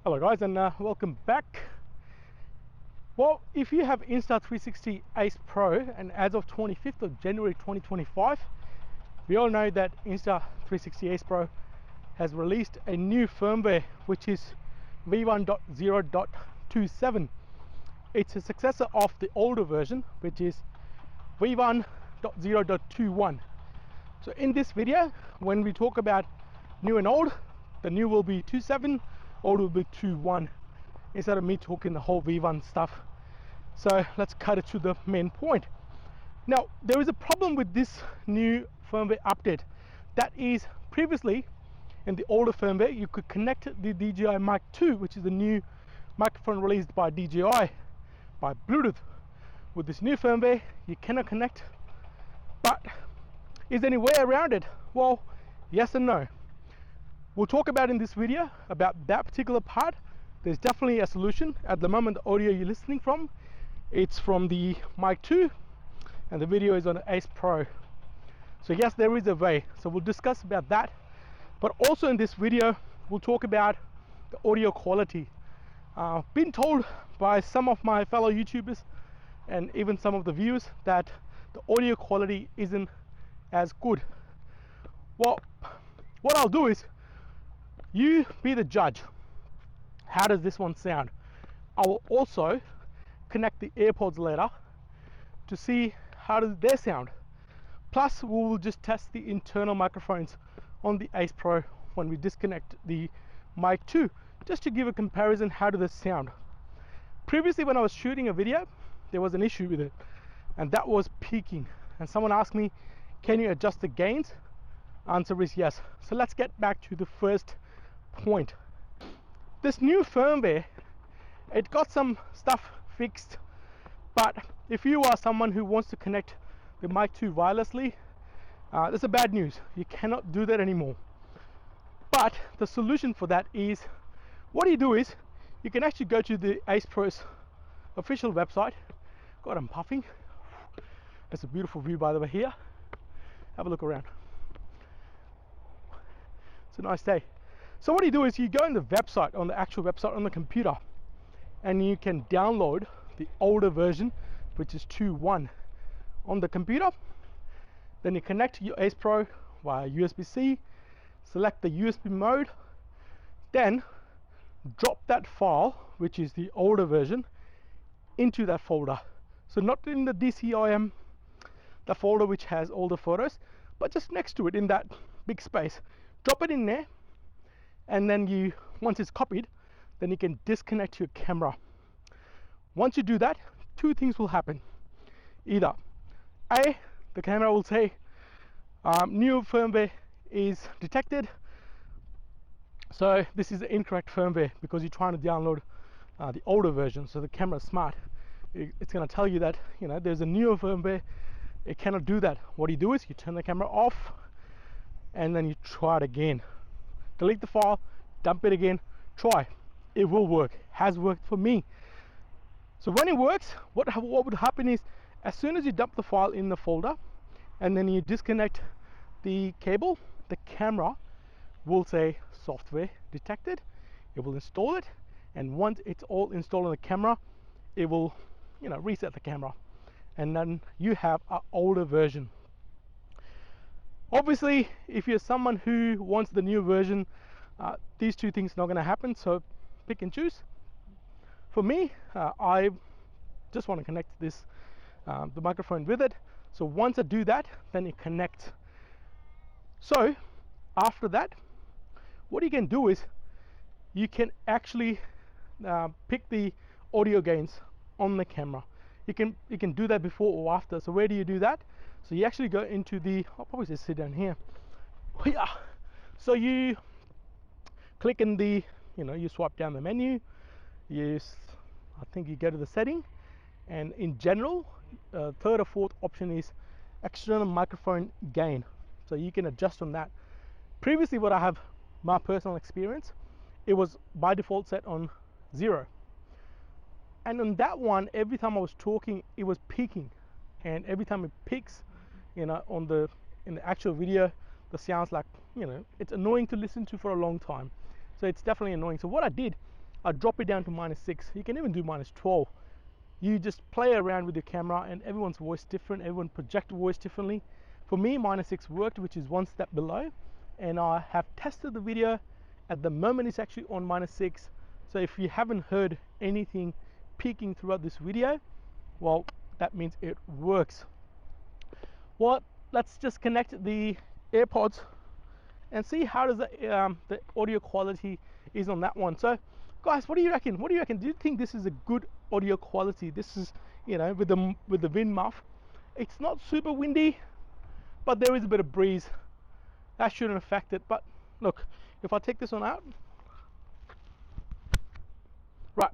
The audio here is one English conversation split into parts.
Hello guys, and welcome back. Well, if you have Insta360 Ace Pro, and as of 25th of January 2025, we all know that Insta360 Ace Pro has released a new firmware, which is v1.0.27. It's a successor of the older version, which is v1.0.21. So in this video, when we talk about new and old, the new will be 27, old will be 21, instead of me talking the whole V1 stuff. So let's cut it to the main point. Now, there is a problem with this new firmware update. That is, previously in the older firmware, you could connect the DJI Mic 2, which is the new microphone released by DJI, by Bluetooth. With this new firmware, you cannot connect. But is there any way around it? Well, yes and no. We'll talk about in this video about that particular part. There's definitely a solution. At the moment, the audio you're listening from, it's from the Mic 2, and the video is on the Ace Pro. So yes, there is a way. So we'll discuss about that. But also in this video, we'll talk about the audio quality. Been told by some of my fellow YouTubers and even some of the viewers that the audio quality isn't as good. Well, what I'll do is, you be the judge. How does this one sound? I will also connect the AirPods later to see how does they sound. Plus, we will just test the internal microphones on the Ace Pro when we disconnect the Mic 2, just to give a comparison. How do they sound? Previously, when I was shooting a video, there was an issue with it, and that was peaking. And someone asked me, can you adjust the gains? Answer is yes. So let's get back to the first point. This new firmware, it got some stuff fixed, but if you are someone who wants to connect the Mic 2 wirelessly, that's a bad news. You cannot do that anymore. But the solution for that is, what you do is, you can actually go to the Ace Pro's official website. God, I'm puffing. It's a beautiful view, by the way, here. Have a look around. It's a nice day. So what you do is, you go on the website, on the actual website on the computer, and you can download the older version, which is 2.1 on the computer. Then you connect your Ace Pro via USB-C, select the USB mode, then drop that file, which is the older version, into that folder. So not in the DCIM, the folder which has all the photos, but just next to it in that big space. Drop it in there, and then you, once it's copied, then you can disconnect your camera. Once you do that, two things will happen. Either A, the camera will say new firmware is detected, so this is the incorrect firmware, because you're trying to download the older version. So the camera is smart, it's going to tell you that, you know, there's a newer firmware, it cannot do that. What you do is, you turn the camera off, and then you try it again. Delete the file, dump it again, try. It will work, has worked for me. So when it works, what would happen is, as soon as you dump the file in the folder and then you disconnect the cable, the camera will say software detected. It will install it, and once it's all installed on the camera, it will, you know, reset the camera, and then you have an older version. Obviously, if you're someone who wants the new version, these two things are not going to happen, so pick and choose. For me, I just want to connect this the microphone with it. So once I do that, then it connects. So after that, what you can do is, you can actually pick the audio gains on the camera. You can do that before or after. So where do you do that? So you actually go into the, I'll probably just sit down here. Yeah. So you click in the, you know, you swipe down the menu. I think you go to the setting, and in general, third or fourth option is external microphone gain. So you can adjust on that. Previously, what I have, my personal experience, it was by default set on 0. And on that one, every time I was talking, it was peaking. And every time it peaks, you know, in the actual video, the sounds like, you know, it's annoying to listen to for a long time. So it's definitely annoying. So what I did, I drop it down to -6. You can even do -12. You just play around with your camera, and everyone's voice different, everyone project voice differently. For me, -6 worked, which is one step below, and I have tested the video. At the moment it's actually on -6, so if you haven't heard anything peaking throughout this video, well, that means it works. Well, let's just connect the AirPods and see how does the audio quality is on that one. So guys, what do you reckon? Do you think this is a good audio quality? This is, you know, with the wind muff, it's not super windy, but there is a bit of breeze. That shouldn't affect it. But look, if I take this one out, right,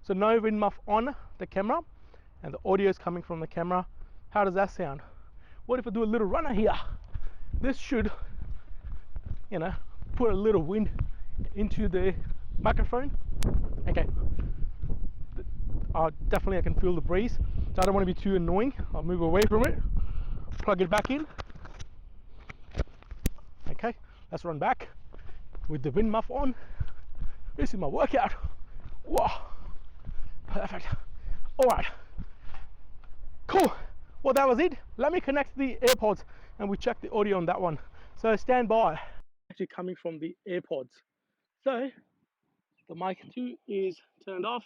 so no wind muff on the camera, and the audio is coming from the camera. How does that sound? What if I do a little runner here? This should, you know, put a little wind into the microphone. Okay, definitely I can feel the breeze, so I don't want to be too annoying. I'll move away from it, plug it back in. Okay, let's run back with the wind muff on. This is my workout. Wow, perfect. All right, cool. Well, that was it. Let me connect the AirPods and we check the audio on that one. So stand by. Actually coming from the AirPods. So the mic 2 is turned off.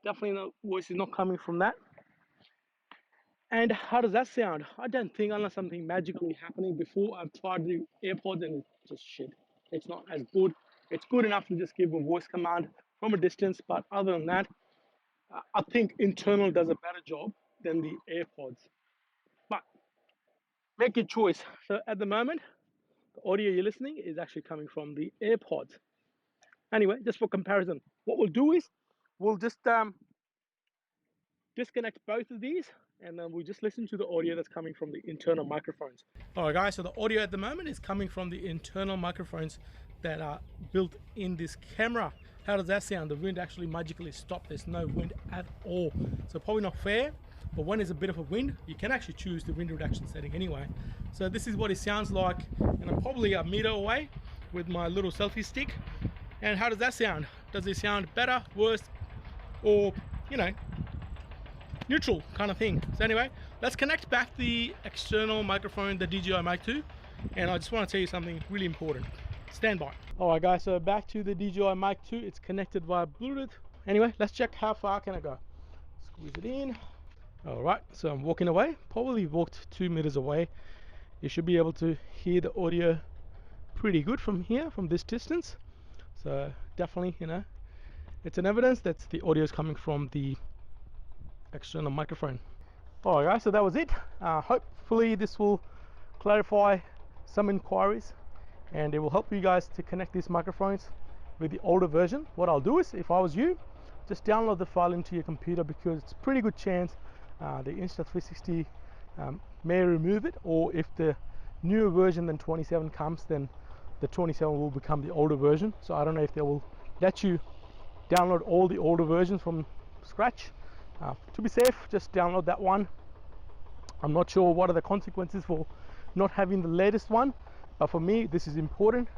Definitely the voice is not coming from that. And how does that sound? I don't think, unless something magically happening, before I've tried the AirPods and it's just shit. It's not as good. It's good enough to just give a voice command from a distance, but other than that, I think internal does a better job than the AirPods. But make your choice. So at the moment, the audio you're listening is actually coming from the AirPods. Anyway, just for comparison, what we'll do is we'll just disconnect both of these, and then we'll just listen to the audio that's coming from the internal microphones. All right guys, so the audio at the moment is coming from the internal microphones that are built in this camera. How does that sound? The wind actually magically stopped. There's no wind at all. So probably not fair, but when there's a bit of a wind, you can actually choose the wind reduction setting anyway. So this is what it sounds like, and I'm probably a meter away with my little selfie stick. And how does that sound? Does it sound better, worse, or, you know, neutral kind of thing? So anyway, let's connect back the external microphone, the DJI Mic 2, and I just want to tell you something really important. Stand by. All right guys, so back to the DJI Mic 2. It's connected via Bluetooth. Anyway, let's check how far can I go. Squeeze it in. All right, so I'm walking away, probably walked 2 meters away. You should be able to hear the audio pretty good from here, from this distance. So definitely, you know, it's an evidence that the audio is coming from the external microphone. All right guys, so that was it. Hopefully this will clarify some inquiries, and it will help you guys to connect these microphones with the older version. What I'll do is, if I was you, just download the file into your computer, because it's a pretty good chance the Insta360 may remove it, or if the newer version than 27 comes, then the 27 will become the older version. So I don't know if they will let you download all the older versions from scratch. To be safe, just download that one. I'm not sure what are the consequences for not having the latest one, but for me this is important,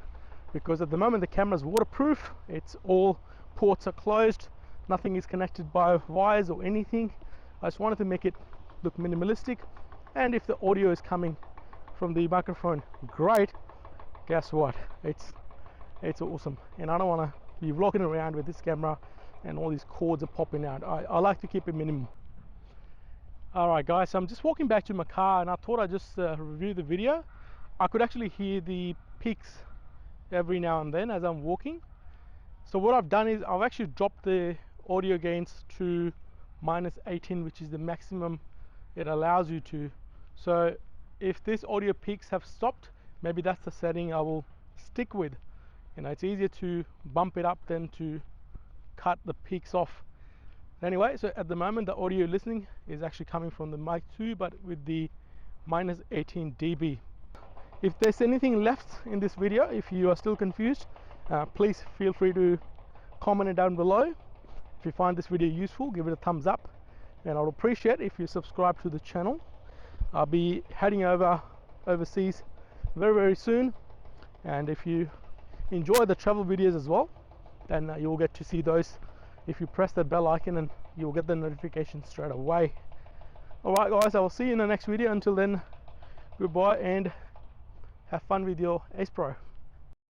because at the moment the camera is waterproof. It's all ports are closed, nothing is connected by wires or anything. I just wanted to make it look minimalistic, and if the audio is coming from the microphone, great. Guess what, it's awesome, and I don't want to be vlogging around with this camera and all these cords are popping out. I like to keep it minimum. All right guys, so I'm just walking back to my car, and I thought I'd just review the video. I could actually hear the peaks every now and then as I'm walking. So what I've done is I've actually dropped the audio gains to -18, which is the maximum it allows you to. So if this audio peaks have stopped, maybe that's the setting I will stick with. You know, it's easier to bump it up than to cut the peaks off. Anyway, so at the moment the audio listening is actually coming from the Mic 2, but with the -18 dB. If there's anything left in this video, if you are still confused, please feel free to comment it down below. If you find this video useful, give it a thumbs up, and I'll appreciate if you subscribe to the channel. I'll be heading overseas very soon, and if you enjoy the travel videos as well, then you'll get to see those if you press that bell icon, and you'll get the notification straight away. Alright guys, I will see you in the next video. Until then, goodbye and have fun with your Ace Pro.